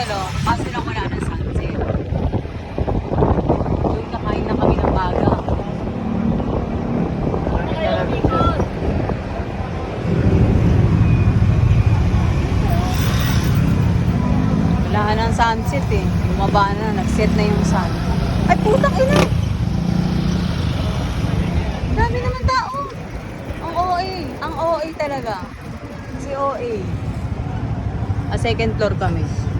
hotel, oh. Kaso lang wala ng sunset. Doon nakain na kami ng baga. Wala ka ng sunset eh. Bumaba na, nag-set na yung sun. Ay, putang ina! Dami naman tao. Ang OA. Ang OA talaga. Si OA. Second floor kami.